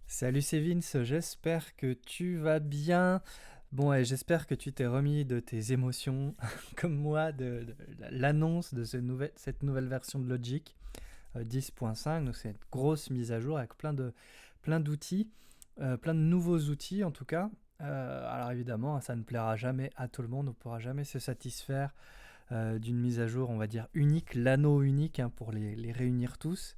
Salut c'est Vince, j'espère que tu vas bien. Bon, et j'espère que tu t'es remis de tes émotions, comme moi, de l'annonce de cette nouvelle version de Logic 10.5. Donc, c'est une grosse mise à jour avec plein d'outils, plein de nouveaux outils en tout cas. Alors évidemment, ça ne plaira jamais à tout le monde, on ne pourra jamais se satisfaire d'une mise à jour, on va dire unique, l'anneau unique hein, pour les réunir tous.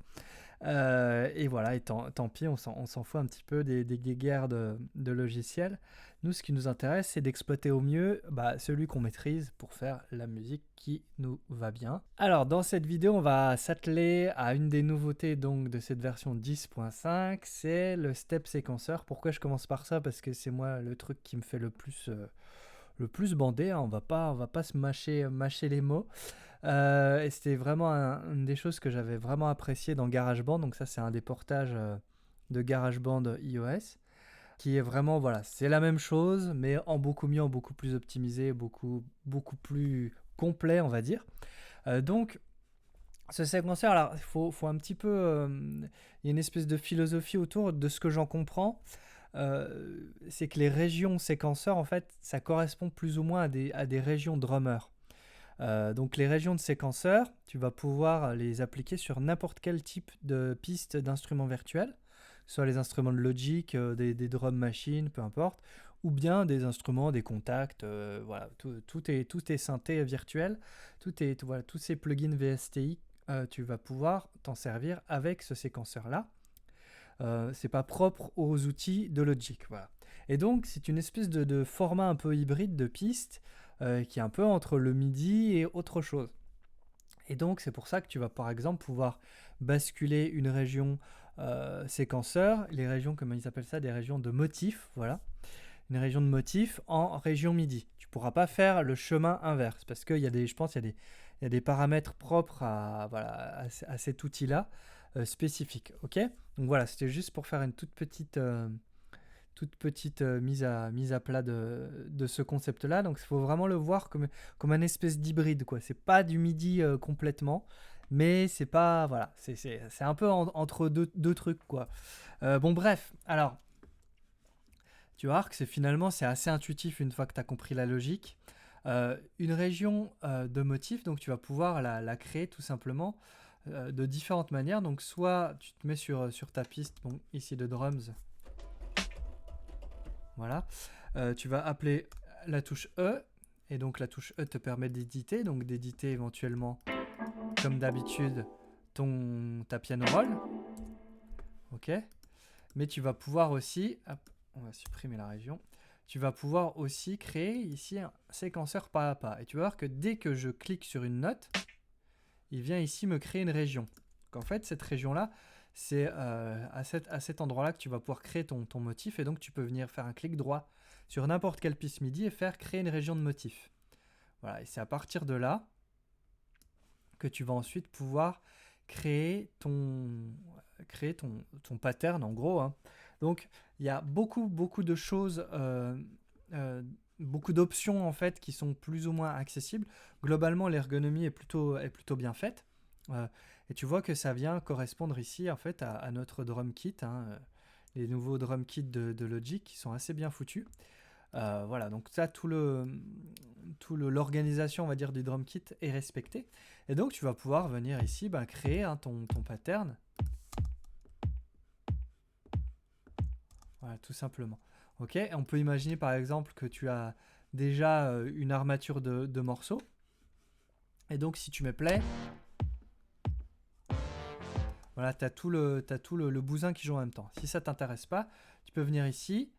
Et voilà, et tant pis, on s'en fout un petit peu des guerres de logiciels. Nous, ce qui nous intéresse, c'est d'exploiter au mieux celui qu'on maîtrise pour faire la musique qui nous va bien. Alors, dans cette vidéo, on va s'atteler à une des nouveautés donc, de cette version 10.5, c'est le step séquenceur. Pourquoi je commence par ça? Parce que c'est moi le truc qui me fait le plus bander, hein. On va pas se mâcher les mots. Et c'était vraiment une des choses que j'avais vraiment apprécié dans GarageBand. Donc ça, c'est un des portages de GarageBand iOS, qui est vraiment, voilà, c'est la même chose, mais en beaucoup mieux, en beaucoup plus optimisé, beaucoup plus complet, on va dire. Donc, ce séquenceur, alors, il faut un petit peu... il y a une espèce de philosophie autour de ce que j'en comprends. C'est que les régions séquenceurs, en fait, ça correspond plus ou moins à des régions drummer. Donc les régions de séquenceurs, tu vas pouvoir les appliquer sur n'importe quel type de piste d'instruments virtuels, soit les instruments de Logic, des drum machines, peu importe, ou bien des instruments, des contacts, voilà, tout est synthé virtuel, voilà, tous ces plugins VSTI, tu vas pouvoir t'en servir avec ce séquenceur-là. C'est pas propre aux outils de Logic, voilà. Et donc c'est une espèce de format un peu hybride de piste qui est un peu entre le MIDI et autre chose. Et donc c'est pour ça que tu vas par exemple pouvoir basculer une région séquenceur, les régions, comment ils appellent ça, des régions de motifs, voilà, une région de motifs en région MIDI. Tu ne pourras pas faire le chemin inverse parce qu'il y a des, je pense, il y a des paramètres propres à, voilà, à cet outil-là spécifique. Ok. Donc voilà, c'était juste pour faire une toute petite mise à plat de ce concept-là. Donc il faut vraiment le voir comme un espèce d'hybride, quoi. C'est pas du MIDI complètement, mais c'est pas, voilà, c'est un peu entre deux trucs, quoi. Bon bref, alors tu vas voir que c'est assez intuitif une fois que tu as compris la logique. Une région de motif, donc tu vas pouvoir la créer tout simplement de différentes manières. Donc soit tu te mets sur ta piste, donc ici de drums, voilà. Tu vas appeler la touche E, et donc la touche E te permet d'éditer, donc d'éditer éventuellement, comme d'habitude, ta piano roll, ok. Mais tu vas pouvoir aussi, hop, on va supprimer la région, tu vas pouvoir aussi créer ici un séquenceur pas à pas. Et tu vas voir que dès que je clique sur une note, il vient ici me créer une région. Donc en fait, cette région-là, c'est à cet endroit-là que tu vas pouvoir créer ton motif. Et donc, tu peux venir faire un clic droit sur n'importe quelle piste MIDI et faire créer une région de motif. Voilà, et c'est à partir de là que tu vas ensuite pouvoir créer ton pattern, en gros, hein. Donc, il y a beaucoup de choses, euh, beaucoup d'options, en fait, qui sont plus ou moins accessibles. Globalement, l'ergonomie est plutôt bien faite. Euh, et tu vois que ça vient correspondre ici, en fait, à notre drum kit, hein, les nouveaux drum kits de Logic qui sont assez bien foutus. Voilà, donc ça, l'organisation, on va dire, du drum kit est respectée. Et donc, tu vas pouvoir venir ici créer hein, ton pattern. Voilà, tout simplement. Ok, et on peut imaginer par exemple que tu as déjà une armature de morceaux. Et donc, si tu mets play, voilà, tu as le bousin qui joue en même temps. Si ça t'intéresse pas, tu peux venir ici.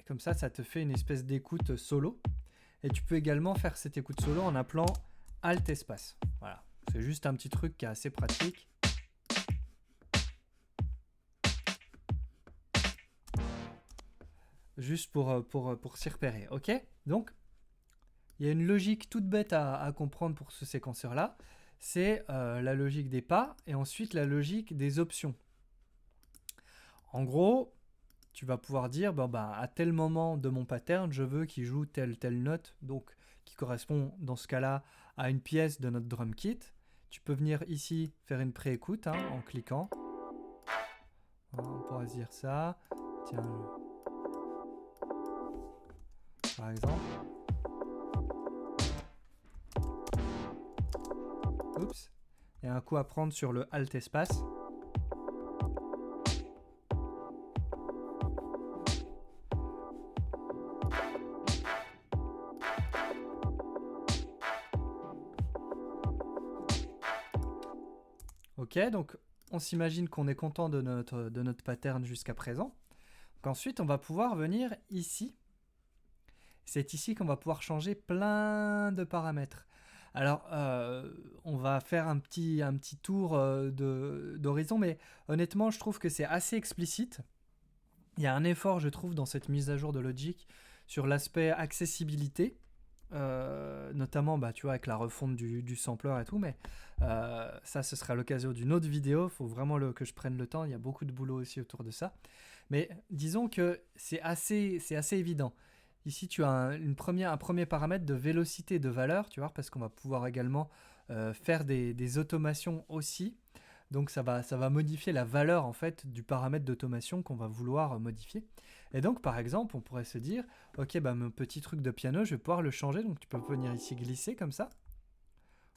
Et comme ça te fait une espèce d'écoute solo. Et tu peux également faire cette écoute solo en appelant Alt espace. Voilà, c'est juste un petit truc qui est assez pratique. Juste pour s'y repérer, ok. Donc, il y a une logique toute bête à comprendre pour ce séquenceur-là. C'est la logique des pas et ensuite la logique des options. En gros, tu vas pouvoir dire, à tel moment de mon pattern, je veux qu'il joue telle note, donc qui correspond dans ce cas-là à une pièce de notre drum kit. Tu peux venir ici faire une pré-écoute hein, en cliquant. On pourrait se dire ça. Tiens, par exemple. Oups. Il y a un coup à prendre sur le Alt espace. Ok, donc on s'imagine qu'on est content de notre pattern jusqu'à présent. Donc ensuite, on va pouvoir venir ici. C'est ici qu'on va pouvoir changer plein de paramètres. Alors, on va faire un petit tour d'horizon, mais honnêtement, je trouve que c'est assez explicite. Il y a un effort, je trouve, dans cette mise à jour de Logic sur l'aspect accessibilité. Notamment bah, tu vois, avec la refonte du sampler et tout, mais ça ce sera l'occasion d'une autre vidéo. Il faut vraiment que je prenne le temps, il y a beaucoup de boulot aussi autour de ça, mais disons que c'est assez évident. Ici tu as un premier paramètre de vélocité de valeur, tu vois, parce qu'on va pouvoir également faire des automations aussi. Donc ça va modifier la valeur en fait du paramètre d'automation qu'on va vouloir modifier. Et donc par exemple on pourrait se dire ok, bah mon petit truc de piano je vais pouvoir le changer, donc tu peux venir ici glisser comme ça.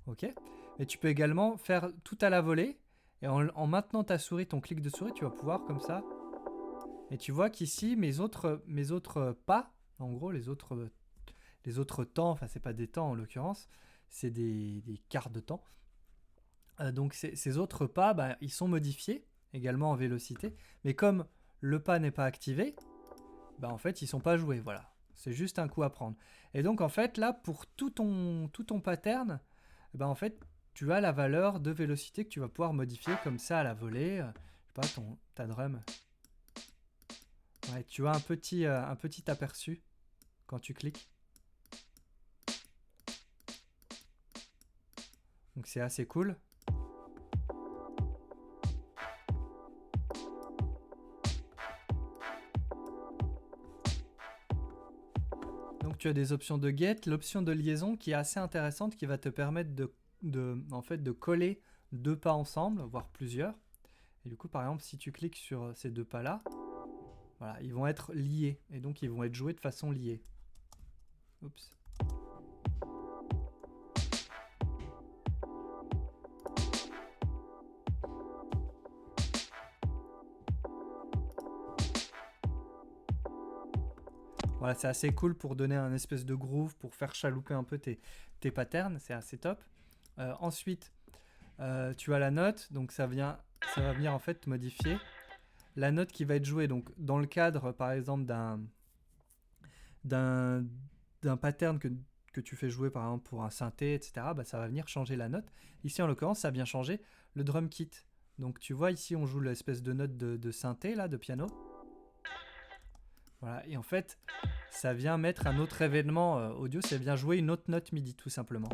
Ok. Et tu peux également faire tout à la volée, et en maintenant ta souris, ton clic de souris, tu vas pouvoir comme ça. Et tu vois qu'ici mes autres pas, en gros les autres temps, enfin c'est pas des temps en l'occurrence, c'est des quarts de temps. Donc ces autres pas, bah, ils sont modifiés également en vélocité, mais comme le pas n'est pas activé, bah, en fait ils sont pas joués, voilà. C'est juste un coup à prendre. Et donc en fait là, pour tout ton pattern, bah, en fait tu as la valeur de vélocité que tu vas pouvoir modifier comme ça à la volée. Je sais pas, ta drum. Ouais, tu as un petit aperçu quand tu cliques. Donc c'est assez cool. Donc tu as des options de get, l'option de liaison qui est assez intéressante, qui va te permettre en fait, de coller deux pas ensemble, voire plusieurs. Et du coup, par exemple, si tu cliques sur ces deux pas-là, voilà, ils vont être liés, et donc ils vont être joués de façon liée. Oups. Voilà, c'est assez cool pour donner un espèce de groove, pour faire chalouper un peu tes patterns, c'est assez top. Ensuite, tu as la note, donc ça va venir en fait modifier la note qui va être jouée. Donc dans le cadre, par exemple, d'un pattern que tu fais jouer par exemple pour un synthé, etc., bah, ça va venir changer la note. Ici en l'occurrence, ça vient changer le drum kit. Donc tu vois ici on joue l'espèce de note de synthé là, de piano. Voilà, et en fait, ça vient mettre un autre événement audio, ça vient jouer une autre note MIDI tout simplement.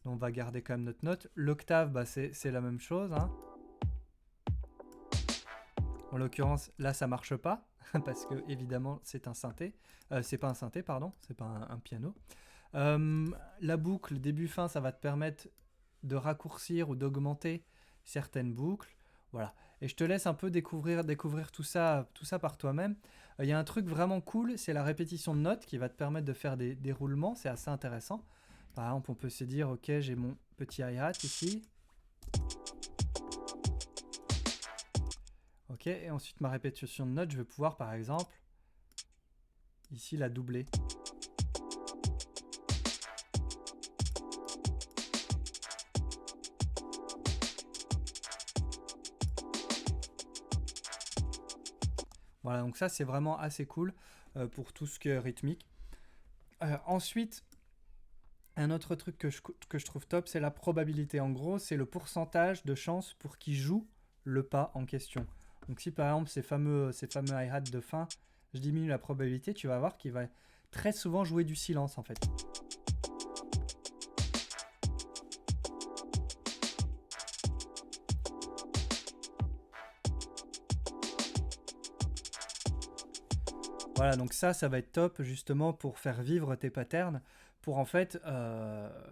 On va garder quand même notre note. L'octave, bah, c'est la même chose. Hein. En l'occurrence, là, ça marche pas parce que évidemment, c'est un synthé. C'est pas un synthé, pardon. C'est pas un piano. La boucle début-fin, ça va te permettre de raccourcir ou d'augmenter certaines boucles. Voilà. Et je te laisse un peu découvrir tout ça par toi-même. Il y a un truc vraiment cool, c'est la répétition de notes qui va te permettre de faire des roulements. C'est assez intéressant. Par exemple, on peut se dire, ok, j'ai mon petit hi-hat ici. Ok, et ensuite ma répétition de notes, je vais pouvoir, par exemple, ici la doubler. Voilà, donc ça, c'est vraiment assez cool pour tout ce qui est rythmique. Ensuite, un autre truc que je trouve top, c'est la probabilité. En gros, c'est le pourcentage de chance pour qui joue le pas en question. Donc si par exemple ces fameux hi-hats de fin, je diminue la probabilité, tu vas voir qu'il va très souvent jouer du silence en fait. Voilà, donc ça va être top justement pour faire vivre tes patterns, pour en fait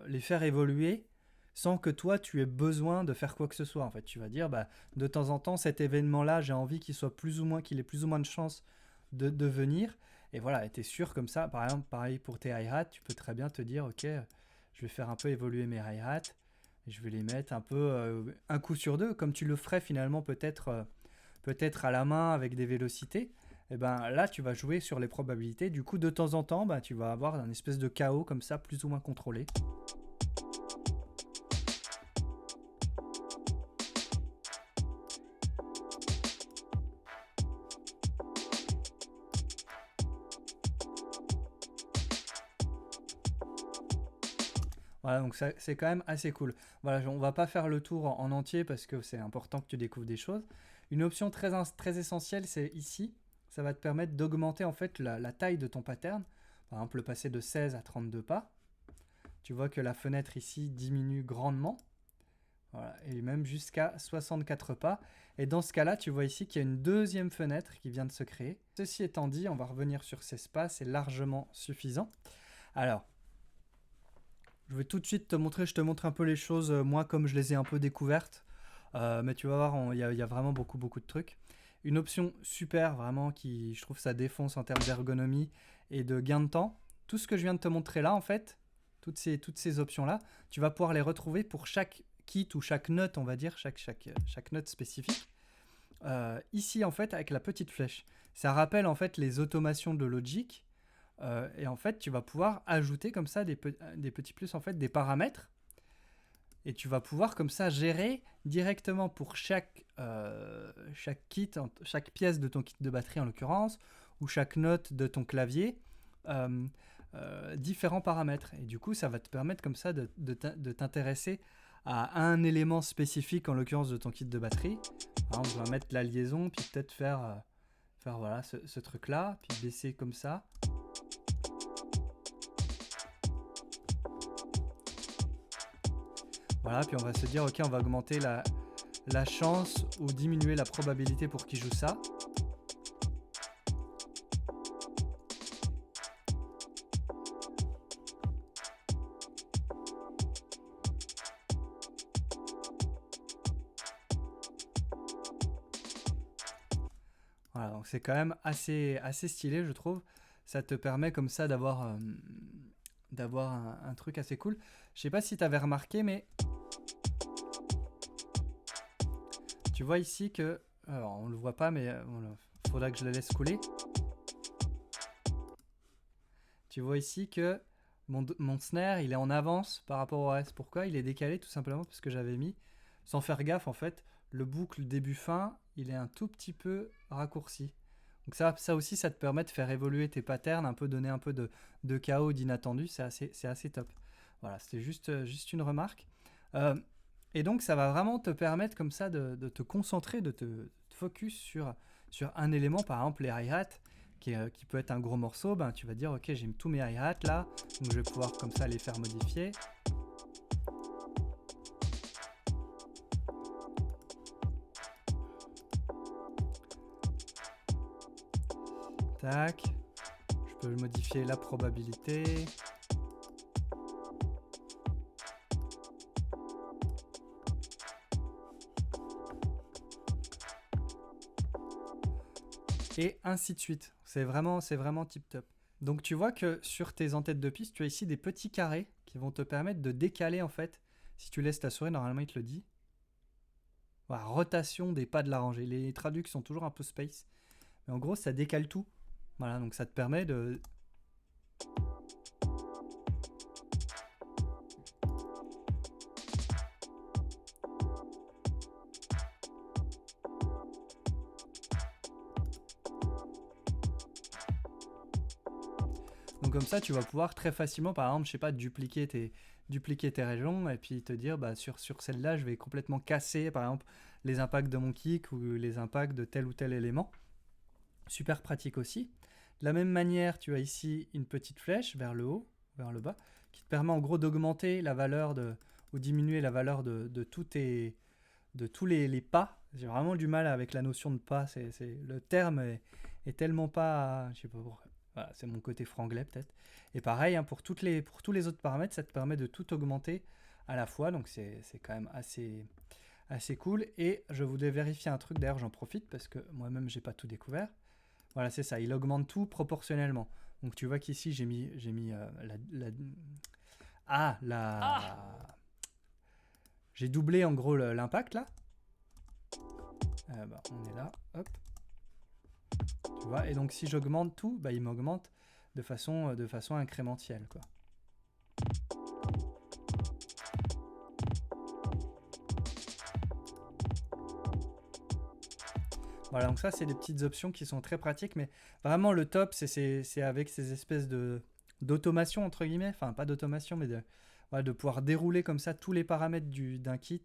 les faire évoluer sans que toi tu aies besoin de faire quoi que ce soit. En fait, tu vas dire bah, de temps en temps cet événement-là, j'ai envie qu'il ait plus ou moins de chances de venir. Et voilà, tu es sûr comme ça. Par exemple, pareil pour tes hi-hats, tu peux très bien te dire ok, je vais faire un peu évoluer mes hi-hats. Et je vais les mettre un peu un coup sur deux, comme tu le ferais finalement peut-être à la main avec des vélocités. Et ben là, tu vas jouer sur les probabilités. Du coup, de temps en temps, bah, tu vas avoir un espèce de chaos comme ça, plus ou moins contrôlé. Voilà, donc ça, c'est quand même assez cool. Voilà, on va pas faire le tour en entier parce que c'est important que tu découvres des choses. Une option très essentielle, c'est ici. Ça va te permettre d'augmenter en fait la taille de ton pattern. Par exemple, le passer de 16 à 32 pas. Tu vois que la fenêtre ici diminue grandement. Voilà, et même jusqu'à 64 pas. Et dans ce cas-là, tu vois ici qu'il y a une deuxième fenêtre qui vient de se créer. Ceci étant dit, on va revenir sur 16 pas, c'est largement suffisant. Alors, je vais tout de suite je te montre un peu les choses, moi, comme je les ai un peu découvertes. Mais tu vas voir, il y a vraiment beaucoup, beaucoup de trucs. Une option super, vraiment, qui, je trouve, ça défonce en termes d'ergonomie et de gain de temps. Tout ce que je viens de te montrer là, en fait, toutes ces options-là, tu vas pouvoir les retrouver pour chaque kit ou chaque note, on va dire, chaque note spécifique. Ici, en fait, avec la petite flèche. Ça rappelle, en fait, les automations de Logic. Et en fait, tu vas pouvoir ajouter comme ça des petits plus, en fait, des paramètres. Et tu vas pouvoir comme ça gérer directement pour chaque kit, chaque pièce de ton kit de batterie en l'occurrence, ou chaque note de ton clavier, euh, différents paramètres. Et du coup, ça va te permettre comme ça de t'intéresser à un élément spécifique, en l'occurrence de ton kit de batterie. Par exemple, on va mettre la liaison, puis peut-être faire voilà, ce truc-là, puis baisser comme ça. Voilà, puis on va se dire, ok, on va augmenter la chance ou diminuer la probabilité pour qu'il joue ça. Voilà, donc c'est quand même assez stylé, je trouve. Ça te permet comme ça d'avoir un truc assez cool. Je sais pas si tu avais remarqué, mais tu vois ici que... Alors, on le voit pas, mais faudra que je le laisse couler. Tu vois ici que mon snare, il est en avance par rapport au reste. Pourquoi? Il est décalé tout simplement parce que j'avais mis, sans faire gaffe en fait, le boucle début-fin, il est un tout petit peu raccourci. Donc ça aussi, ça te permet de faire évoluer tes patterns, un peu donner un peu de chaos, d'inattendu, c'est assez top. Voilà, c'était juste une remarque. Euh, et donc ça va vraiment te permettre comme ça de te concentrer, de te focus sur un élément, par exemple les hi-hats, qui peut être un gros morceau. Ben, tu vas dire ok, j'ai mis tous mes hi-hats là, donc je vais pouvoir comme ça les faire modifier. Tac, je peux modifier la probabilité. Et ainsi de suite. C'est vraiment tip top. Donc tu vois que sur tes entêtes de piste, tu as ici des petits carrés qui vont te permettre de décaler en fait. Si tu laisses ta souris, normalement il te le dit. Voilà, rotation des pas de la rangée. Les traducs sont toujours un peu space. Mais en gros, ça décale tout. Voilà, donc ça te permet de... Donc comme ça, tu vas pouvoir très facilement, par exemple, je sais pas, dupliquer tes régions et puis te dire, bah, sur celle-là, je vais complètement casser, par exemple, les impacts de mon kick ou les impacts de tel ou tel élément. Super pratique aussi. De la même manière, tu as ici une petite flèche vers le haut, vers le bas, qui te permet en gros d'augmenter la valeur ou diminuer la valeur de tous les pas. J'ai vraiment du mal avec la notion de pas. Le terme est tellement pas, je sais pas pourquoi. Voilà, c'est mon côté franglais peut-être. Et pareil, hein, pour tous les autres paramètres, ça te permet de tout augmenter à la fois. Donc c'est quand même assez cool. Et je voulais vérifier un truc, d'ailleurs j'en profite parce que moi-même j'ai pas tout découvert. Voilà, c'est ça, il augmente tout proportionnellement. Donc tu vois qu'ici j'ai mis ah, j'ai doublé en gros l'impact là. Bah, on est là, hop. Tu vois, et donc si j'augmente tout, bah, il m'augmente de façon incrémentielle, quoi. Voilà, donc ça, c'est des petites options qui sont très pratiques, mais vraiment le top, c'est avec ces espèces d'automation, entre guillemets, enfin pas d'automation, mais voilà, de pouvoir dérouler comme ça tous les paramètres d'un kit,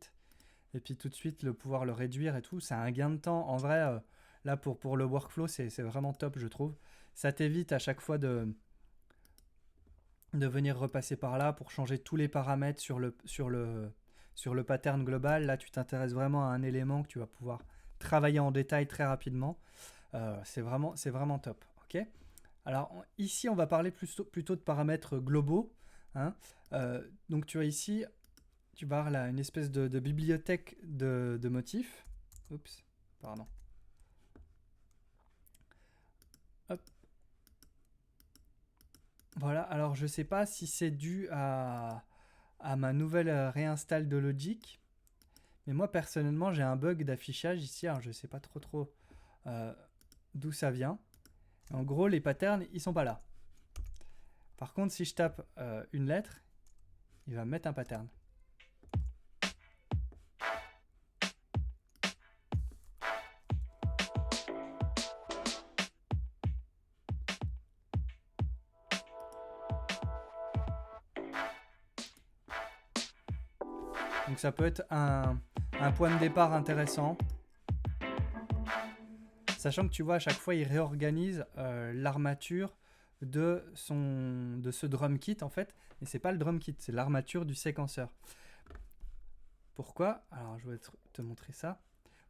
et puis tout de suite pouvoir le réduire et tout. C'est un gain de temps. En vrai, là, pour le workflow, c'est vraiment top, je trouve. Ça t'évite à chaque fois de venir repasser par là pour changer tous les paramètres sur le pattern global. Là, tu t'intéresses vraiment à un élément que tu vas pouvoir travailler en détail très rapidement. C'est vraiment top. Ok. Alors ici, on va parler plutôt de paramètres globaux, hein. Donc tu as ici, tu vas avoir là une espèce de bibliothèque de motifs. Oups, pardon. Hop. Voilà, alors je sais pas si c'est dû à ma nouvelle réinstall de Logic, mais moi personnellement j'ai un bug d'affichage ici, alors je sais pas trop euh, d'où ça vient. En gros, les patterns ils sont pas là. Par contre, si je tape une lettre, il va me mettre un pattern. Donc ça peut être un point de départ intéressant. Sachant que tu vois, à chaque fois, il réorganise l'armature de ce drum kit en fait. Mais c'est pas le drum kit, c'est l'armature du séquenceur. Pourquoi? Alors je vais te montrer ça.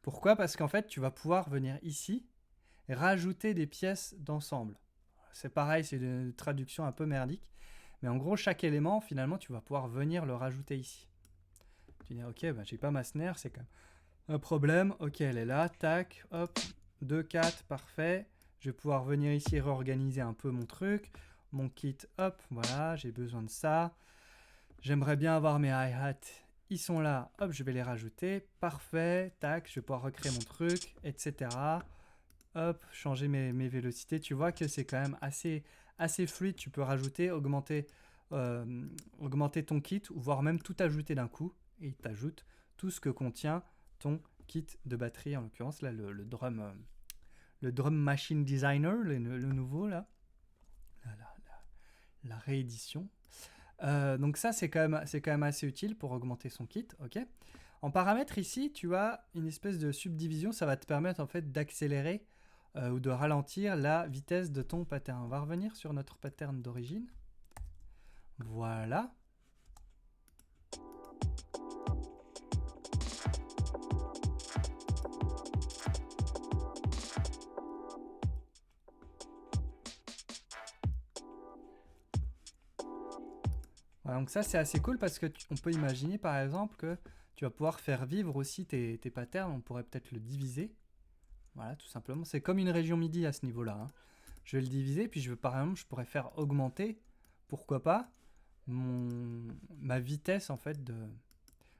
Pourquoi? Parce qu'en fait, tu vas pouvoir venir ici et rajouter des pièces d'ensemble. C'est pareil, c'est une traduction un peu merdique. Mais en gros, chaque élément, finalement, tu vas pouvoir venir le rajouter ici. Tu dis, ok, bah, j'ai pas ma snare, c'est quand même un problème. Ok, elle est là, tac, hop, 2, 4, parfait. Je vais pouvoir venir ici réorganiser un peu mon truc. Mon kit, hop, voilà, j'ai besoin de ça. J'aimerais bien avoir mes hi-hats. Ils sont là, hop, je vais les rajouter. Parfait, tac, je vais pouvoir recréer mon truc, etc. Hop, changer mes vélocités. Tu vois que c'est quand même assez fluide. Tu peux rajouter, augmenter ton kit, ou voire même tout ajouter d'un coup. Et il t'ajoute tout ce que contient ton kit de batterie, en l'occurrence là le drum machine designer, le nouveau là, la réédition. Donc ça c'est quand même assez utile pour augmenter son kit. Ok. En paramètres ici, tu as une espèce de subdivision. Ça va te permettre en fait d'accélérer ou de ralentir la vitesse de ton pattern. On va revenir sur notre pattern d'origine. Voilà. Voilà, donc ça c'est assez cool parce que on peut imaginer par exemple que tu vas pouvoir faire vivre aussi tes patterns. On pourrait peut-être le diviser. Voilà, tout simplement. C'est comme une région MIDI à ce niveau-là, hein. Je vais le diviser, puis par exemple, je pourrais faire augmenter, pourquoi pas, ma vitesse en fait de...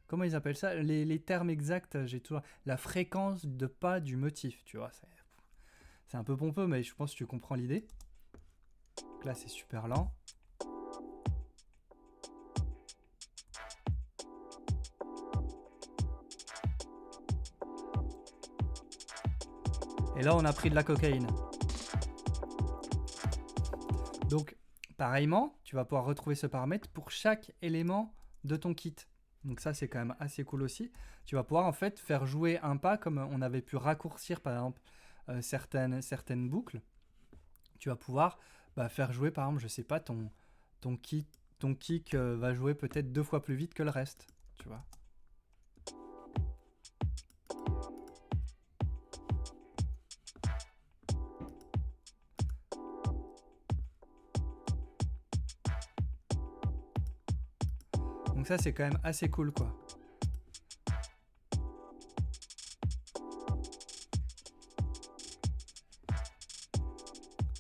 Comment ils appellent ça? Les termes exacts, j'ai toujours... La fréquence de pas du motif, tu vois. C'est un peu pompeux, mais je pense que tu comprends l'idée. Donc là, c'est super lent. Et là, on a pris de la cocaïne. Donc, pareillement, tu vas pouvoir retrouver ce paramètre pour chaque élément de ton kit. Donc ça, c'est quand même assez cool aussi. Tu vas pouvoir en fait faire jouer un pas comme on avait pu raccourcir par exemple certaines boucles. Tu vas pouvoir faire jouer par exemple, je sais pas, ton kick va jouer peut-être 2 fois plus vite que le reste. Tu vois. ça, c'est quand même assez cool, quoi.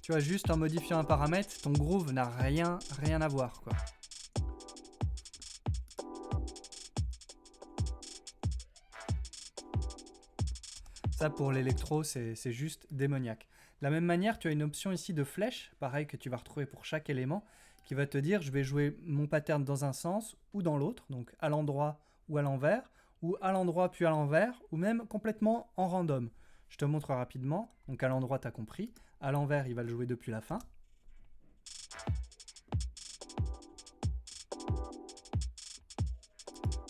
Tu vois, juste en modifiant un paramètre, ton groove n'a rien à voir, quoi. Ça, pour l'électro, c'est juste démoniaque. De la même manière, tu as une option ici de flèche, pareil que tu vas retrouver pour chaque élément, qui va te dire je vais jouer mon pattern dans un sens ou dans l'autre, donc à l'endroit ou à l'envers, ou à l'endroit puis à l'envers, ou même complètement en random. Je te montre rapidement. Donc à l'endroit, tu as compris. À l'envers, il va le jouer depuis la fin.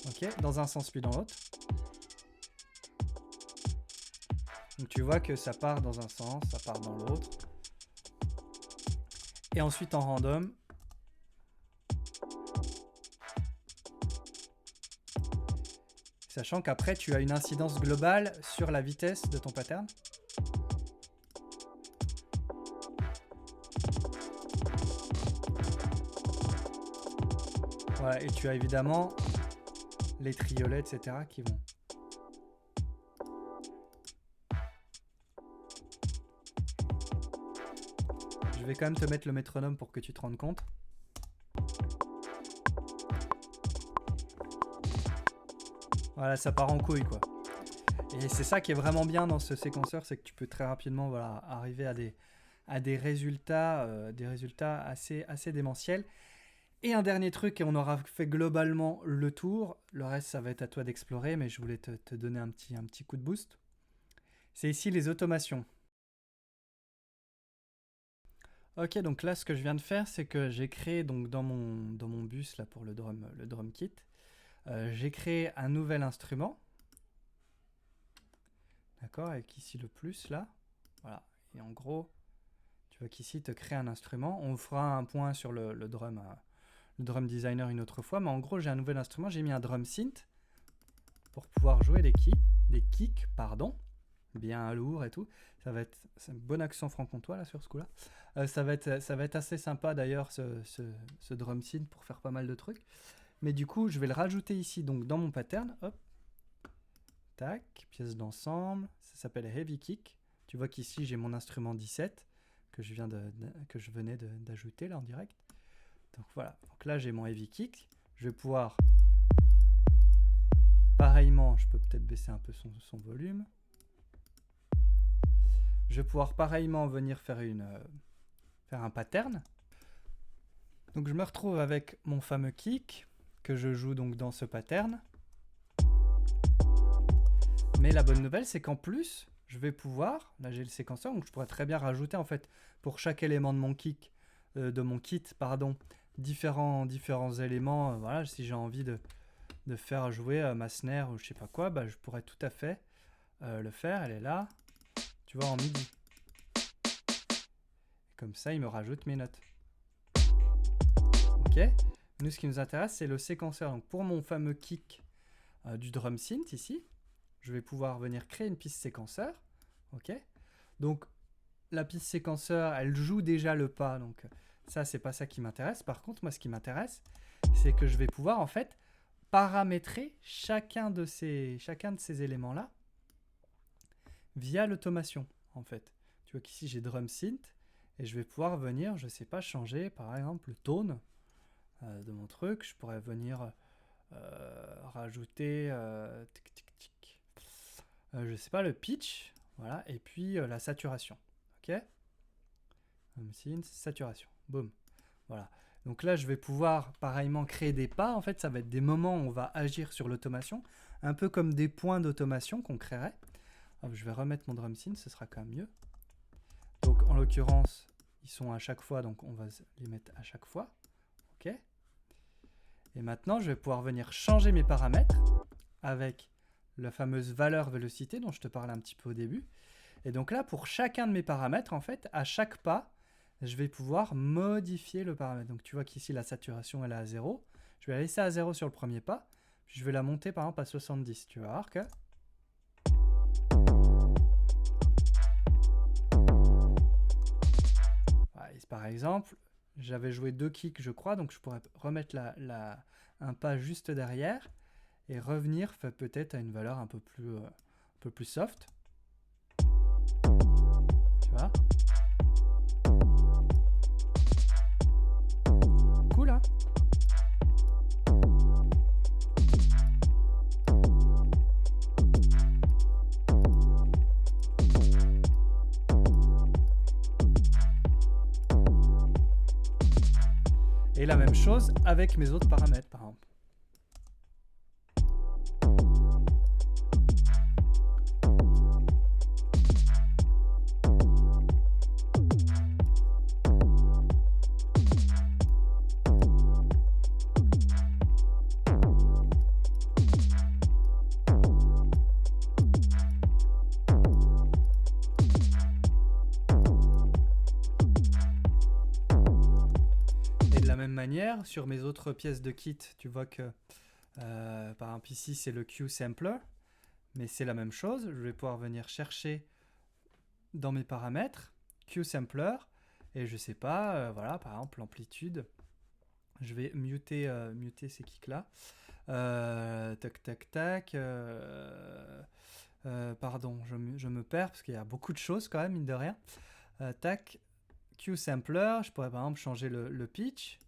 Ok, dans un sens puis dans l'autre. Donc tu vois que ça part dans un sens, ça part dans l'autre. Et ensuite en random. Sachant qu'après tu as une incidence globale sur la vitesse de ton pattern. Voilà, et tu as évidemment les triolets, etc. qui vont. Je vais quand même te mettre le métronome pour que tu te rendes compte. Voilà, ça part en couille, quoi. Et c'est ça qui est vraiment bien dans ce séquenceur, c'est que tu peux très rapidement arriver à des résultats assez démentiels. Et un dernier truc, et on aura fait globalement le tour. Le reste, ça va être à toi d'explorer, mais je voulais te donner un petit coup de boost. C'est ici les automations. Ok, donc là, ce que je viens de faire, c'est que j'ai créé donc dans mon bus là pour le drum kit, j'ai créé un nouvel instrument. D'accord, avec ici le plus là. Voilà. Et en gros, tu vois qu'ici, te crée un instrument. On fera un point sur le drum designer une autre fois. Mais en gros, j'ai un nouvel instrument. J'ai mis un drum synth pour pouvoir jouer des kicks, bien lourd et tout. C'est un bon accent franc-comtois là sur ce coup-là. Ça va être assez sympa d'ailleurs ce drum synth pour faire pas mal de trucs. Mais du coup, je vais le rajouter ici donc dans mon pattern. Hop. Tac, pièce d'ensemble. Ça s'appelle Heavy Kick. Tu vois qu'ici, j'ai mon instrument 17 que je venais d'ajouter là en direct. Donc voilà. Donc là, j'ai mon Heavy Kick. Je vais pouvoir pareillement, je peux peut-être baisser un peu son volume. Je vais pouvoir pareillement venir faire un pattern. Donc je me retrouve avec mon fameux kick que je joue donc dans ce pattern. Mais la bonne nouvelle, c'est qu'en plus, je vais pouvoir, là j'ai le séquenceur, donc je pourrais très bien rajouter en fait pour chaque élément de mon kit, différents éléments. Voilà, si j'ai envie de faire jouer ma snare ou je sais pas quoi, je pourrais tout à fait le faire. Elle est là, tu vois, en MIDI. Comme ça, il me rajoute mes notes. Ok. Nous, ce qui nous intéresse, c'est le séquenceur. Donc, pour mon fameux kick du drum synth ici, je vais pouvoir venir créer une piste séquenceur. Ok. Donc, la piste séquenceur, elle joue déjà le pas. Donc, ça, c'est pas ça qui m'intéresse. Par contre, moi, ce qui m'intéresse, c'est que je vais pouvoir, en fait, paramétrer chacun de ces éléments-là via l'automation, en fait. Tu vois qu'ici, j'ai drum synth. Et je vais pouvoir venir, je sais pas, changer par exemple le tone de mon truc. Je pourrais venir rajouter, je sais pas, le pitch, voilà, et puis la saturation. Ok, saturation, boum, voilà. Donc là, je vais pouvoir pareillement créer des pas. En fait, ça va être des moments où on va agir sur l'automation, un peu comme des points d'automation qu'on créerait. Hop, je vais remettre mon drum synth, ce sera quand même mieux. Donc en l'occurrence, ils sont à chaque fois, donc on va les mettre à chaque fois. Ok. Et maintenant, je vais pouvoir venir changer mes paramètres avec la fameuse valeur vélocité dont je te parlais un petit peu au début. Et donc là, pour chacun de mes paramètres, en fait, à chaque pas, je vais pouvoir modifier le paramètre. Donc tu vois qu'ici, la saturation, elle est à 0. Je vais la laisser à 0 sur le premier pas. Puis je vais la monter par exemple à 70. Tu vas voir que... Par exemple, j'avais joué 2 kicks, je crois, donc je pourrais remettre un pas juste derrière et revenir peut-être à une valeur un peu plus soft. Tu vois? Cool, hein? Et la même chose avec mes autres paramètres, par exemple. Manière, sur mes autres pièces de kit, tu vois que par exemple ici c'est le Q Sampler, mais c'est la même chose. Je vais pouvoir venir chercher dans mes paramètres Q Sampler et je sais pas, voilà, par exemple l'amplitude. Je vais muter ces kicks là. Tac tac tac. Pardon, je me perds parce qu'il y a beaucoup de choses quand même, mine de rien. Tac, Q Sampler, je pourrais par exemple changer le pitch.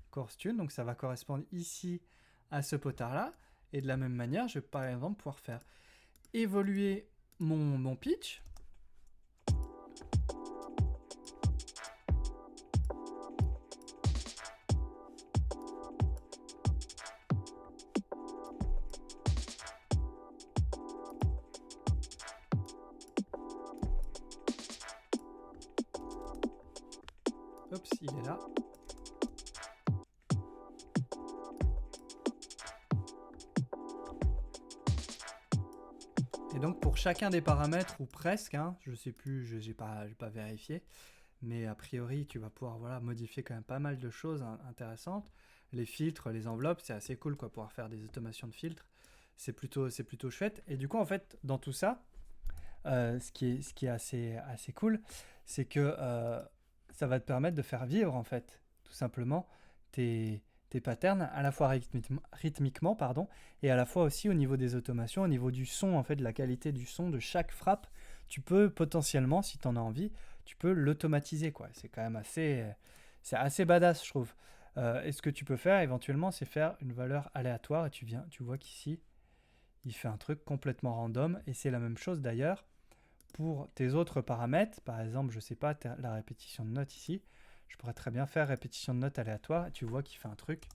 Course tune, donc ça va correspondre ici à ce potard là, et de la même manière je vais par exemple pouvoir faire évoluer mon pitch. Oups, il est là. Et donc pour chacun des paramètres, ou presque, hein, je sais plus, j'ai pas vérifié, mais a priori tu vas pouvoir modifier quand même pas mal de choses intéressantes. Les filtres, les enveloppes, c'est assez cool quoi, pouvoir faire des automations de filtres, c'est plutôt chouette. Et du coup en fait dans tout ça, ce qui est assez cool, c'est que ça va te permettre de faire vivre en fait tout simplement tes patterns à la fois rythmiquement pardon, et à la fois aussi au niveau des automations, au niveau du son en fait, de la qualité du son de chaque frappe. Tu peux potentiellement, si tu en as envie, tu peux l'automatiser quoi. C'est quand même c'est assez badass je trouve. Et ce que tu peux faire éventuellement, c'est faire une valeur aléatoire et tu vois qu'ici il fait un truc complètement random, et c'est la même chose d'ailleurs pour tes autres paramètres. Par exemple, je sais pas, la répétition de notes ici, je pourrais très bien faire répétition de notes aléatoire et tu vois qu'il fait un truc.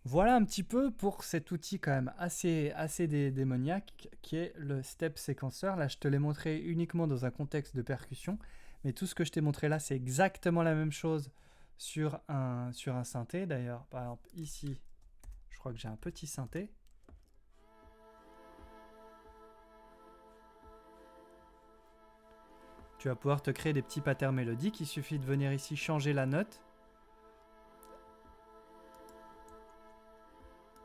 Voilà un petit peu pour cet outil quand même assez démoniaque qui est le Step Sequencer. Là, je te l'ai montré uniquement dans un contexte de percussion, mais tout ce que je t'ai montré là, c'est exactement la même chose sur un synthé. D'ailleurs, par exemple, ici, je crois que j'ai un petit synthé. Tu vas pouvoir te créer des petits patterns mélodiques. Il suffit de venir ici changer la note.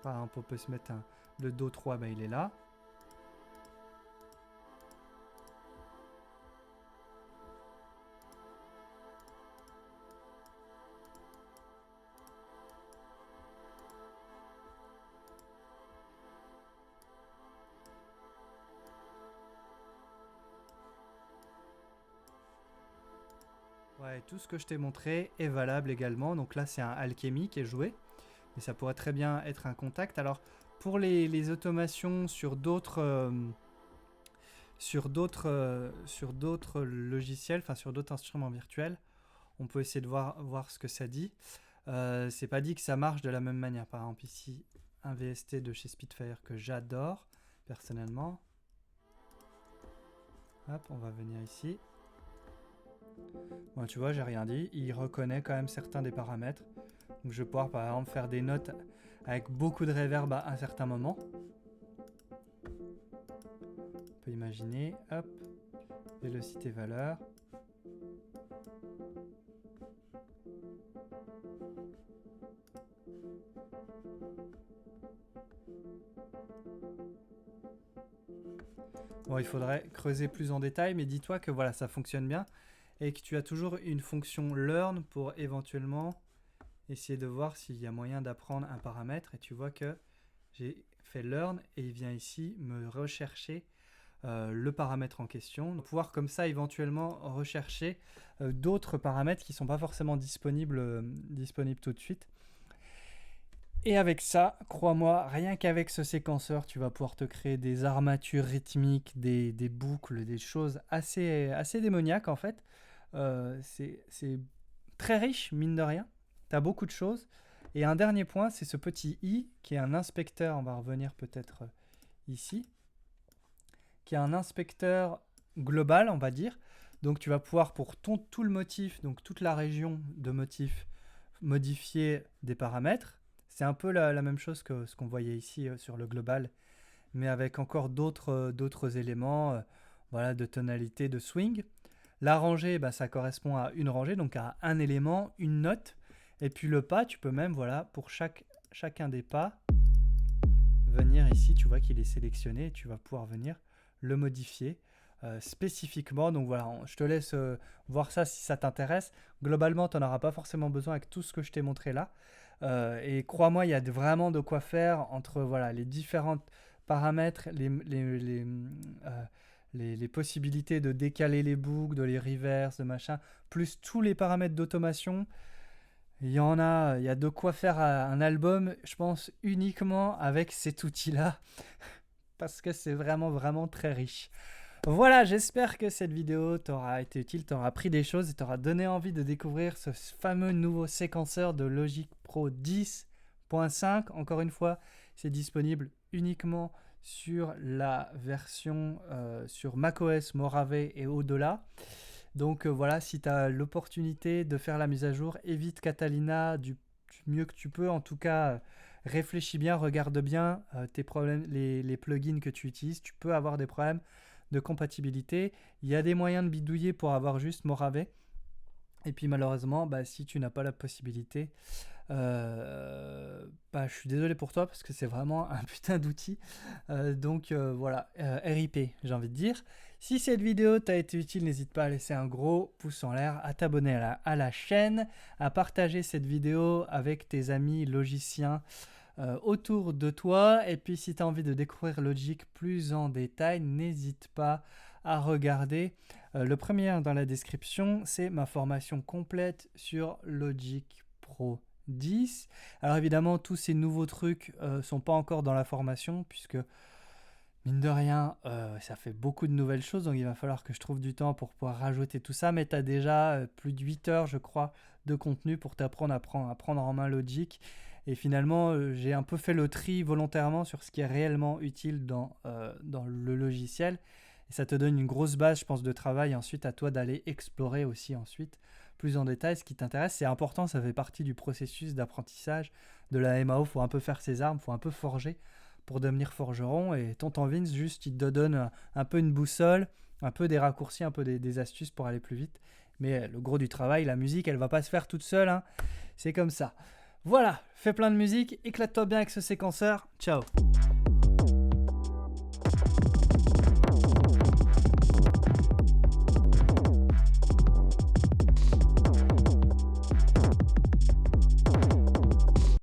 Par exemple, on peut se mettre le Do 3, il est là. Ouais, tout ce que je t'ai montré est valable également. Donc là, c'est un Alchemy qui est joué. Mais ça pourrait très bien être un contact. Alors, pour les automations sur d'autres logiciels, enfin sur d'autres instruments virtuels, on peut essayer de voir ce que ça dit. C'est pas dit que ça marche de la même manière. Par exemple, ici, un VST de chez Spitfire que j'adore, personnellement. Hop, on va venir ici. Bon, tu vois, j'ai rien dit. Il reconnaît quand même certains des paramètres. Donc je vais pouvoir par exemple faire des notes avec beaucoup de reverb à un certain moment. On peut imaginer, hop, Vélocité valeur. Bon, il faudrait creuser plus en détail, mais dis-toi que voilà, ça fonctionne bien et que tu as toujours une fonction learn pour éventuellement essayer de voir s'il y a moyen d'apprendre un paramètre. Et tu vois que j'ai fait learn et il vient ici me rechercher le paramètre en question. Donc, pouvoir comme ça éventuellement rechercher d'autres paramètres qui ne sont pas forcément disponibles tout de suite. Et avec ça, crois-moi, rien qu'avec ce séquenceur, tu vas pouvoir te créer des armatures rythmiques, des boucles, des choses assez démoniaques en fait. C'est très riche, mine de rien. Tu as beaucoup de choses. Et un dernier point, c'est ce petit i qui est un inspecteur. On va revenir peut-être ici. Qui est un inspecteur global, on va dire. Donc tu vas pouvoir pour tout le motif, donc toute la région de motif, modifier des paramètres. C'est un peu la même chose que ce qu'on voyait ici sur le global, mais avec encore d'autres éléments voilà, de tonalité, de swing. La rangée, bah, ça correspond à une rangée, donc à un élément, une note. Et puis le pas, tu peux même, voilà, pour chacun des pas, venir ici, tu vois qu'il est sélectionné, et tu vas pouvoir venir le modifier spécifiquement. Donc voilà, je te laisse voir ça si ça t'intéresse. Globalement, tu n'en auras pas forcément besoin avec tout ce que je t'ai montré là. Et crois-moi, il y a vraiment de quoi faire entre voilà, les différents paramètres, les possibilités de décaler les boucles, de les reverse, de machin, plus tous les paramètres d'automation. Il y a de quoi faire un album, je pense, uniquement avec cet outil-là, parce que c'est vraiment très riche. Voilà, j'espère que cette vidéo t'aura été utile, t'aura appris des choses et t'aura donné envie de découvrir ce fameux nouveau séquenceur de Logic Pro 10.5. Encore une fois, c'est disponible uniquement sur la version sur macOS, Mojave et au-delà. Donc voilà, si tu as l'opportunité de faire la mise à jour, évite Catalina du mieux que tu peux. En tout cas, réfléchis bien, regarde bien tes problèmes, les plugins que tu utilises. Tu peux avoir des problèmes de compatibilité. Il y a des moyens de bidouiller pour avoir juste Mojave. Et puis malheureusement, bah, si tu n'as pas la possibilité, bah, je suis désolé pour toi parce que c'est vraiment un putain d'outil. Donc voilà, RIP, j'ai envie de dire. Si cette vidéo t'a été utile, n'hésite pas à laisser un gros pouce en l'air, à t'abonner à la chaîne, à partager cette vidéo avec tes amis logiciens autour de toi. Et puis si tu as envie de découvrir Logic plus en détail, n'hésite pas à regarder le premier lien dans la description. C'est ma formation complète sur Logic Pro 10. Alors évidemment, tous ces nouveaux trucs sont pas encore dans la formation puisque mine de rien, ça fait beaucoup de nouvelles choses, donc il va falloir que je trouve du temps pour pouvoir rajouter tout ça, mais tu as déjà plus de 8 heures, je crois, de contenu pour t'apprendre à prendre en main Logic. Et finalement, j'ai un peu fait le tri volontairement sur ce qui est réellement utile dans le logiciel. Et ça te donne une grosse base, je pense, de travail. Ensuite, à toi d'aller explorer aussi ensuite plus en détail ce qui t'intéresse. C'est important, ça fait partie du processus d'apprentissage de la MAO. Il faut un peu faire ses armes, il faut un peu forger pour devenir forgeron. Et Tonton Vince, juste, il te donne un peu une boussole, un peu des raccourcis, un peu des astuces pour aller plus vite. Mais le gros du travail, la musique, elle va pas se faire toute seule, hein. C'est comme ça. Voilà, fais plein de musique, éclate-toi bien avec ce séquenceur. Ciao.